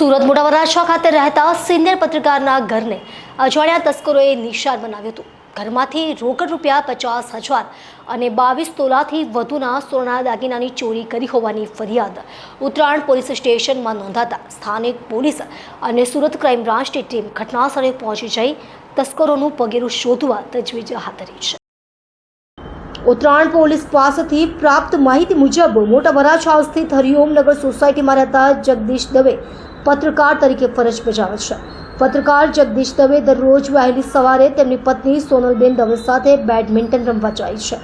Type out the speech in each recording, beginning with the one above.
સુરત મોટા વરાછા ખાતે રહેતા સિનિયર પત્રકારના ઘરને અજાણ્યા તસ્કરોએ નિશાન બનાવ્યું હતું. ઘરમાંથી રોકડ રૂપિયા 50,000 અને 22 તોલાથી વધુના સોનાના દાગીનાની ચોરી કરી હોવાની ફરિયાદ ઉત્તરાયણ પોલીસ સ્ટેશનમાં નોંધાતા સ્થાનિક પોલીસ અને સુરત ક્રાઇમ બ્રાન્ચની ટીમ ઘટનાસ્થળે પહોંચી જઈ તસ્કરોનું પગેરું શોધવા તજવીજ હાથ ધરી છે. ઉત્તરાયણ પોલીસ પાસેથી પ્રાપ્ત માહિતી મુજબ મોટા વરાછા સ્થિત હરિઓમનગર સોસાયટીમાં રહેતા જગદીશ દવે પત્રકાર તરીકે ફરજ બજાવે છે. પત્રકાર જગદીશ દવે દરરોજ વહેલી સવારે તેમની પત્ની સોનલબેન દવે સાથે બેડમિન્ટન રમવા જાય છે.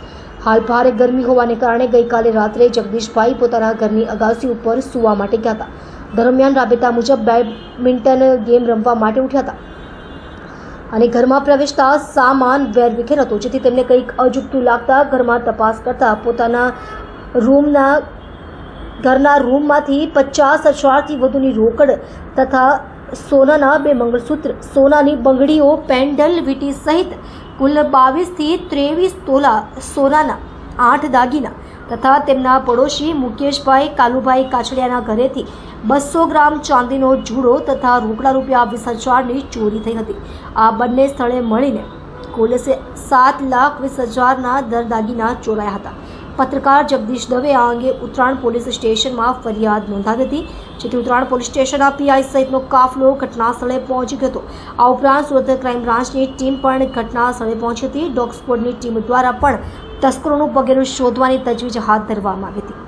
હાલ ભારે ગરમી હોવાને કારણે ગઈકાલે રાત્રે જગદીશભાઈ પોતાના ઘરની અગાસી ઉપર સૂવા માટે ગયા હતા. દરમિયાન રાબેતા મુજબ બેડમિન્ટન ગેમ રમવા માટે ઉઠ્યા હતા અને ઘરમાં પ્રવેશતા સામાન વેરવિખેર હતો, જેથી તેમને કંઈક અજુગતું લાગતા ઘરમાં તપાસ કરતા પોતાના ઘરના રૂમમાંથી 50,000થી વધુની રોકડ તથા સોનાના 2 મંગળસૂત્ર, સોનાની બંગડીઓ, પેન્ડલ, વીંટી સહિત કુલ 22 થી 23 તોલા સોનાના 8 દાગીના તથા તેમના પડોશી મુકેશભાઈ કાલુભાઈ કાછડિયાના ઘરેથી 200 ગ્રામ ચાંદીનો જુડો તથા રોકડા રૂપિયા 20,000ની ચોરી થઈ હતી. આ બંને સ્થળે મળીને કુલ 7,20,000ના દાગીના ચોરાયા હતા. પત્રકાર જગદીશ દવે આ અંગે ઉત્તરાયણ પોલીસ સ્ટેશનમાં ફરિયાદ નોંધાવી હતી, જેથી ઉત્તરાયણ પોલીસ સ્ટેશનના પીઆઈ સહિતનો કાફલો ઘટનાસ્થળે પહોંચી ગયો હતો. આ ઉપરાંત સુરત ક્રાઇમ બ્રાન્ચની ટીમ પણ ઘટનાસ્થળે પહોંચી હતી. ડોગ સ્ક્વોડની ટીમ દ્વારા પણ તસ્કરોનું પગેરું શોધવાની તજવીજ હાથ ધરવામાં આવી હતી.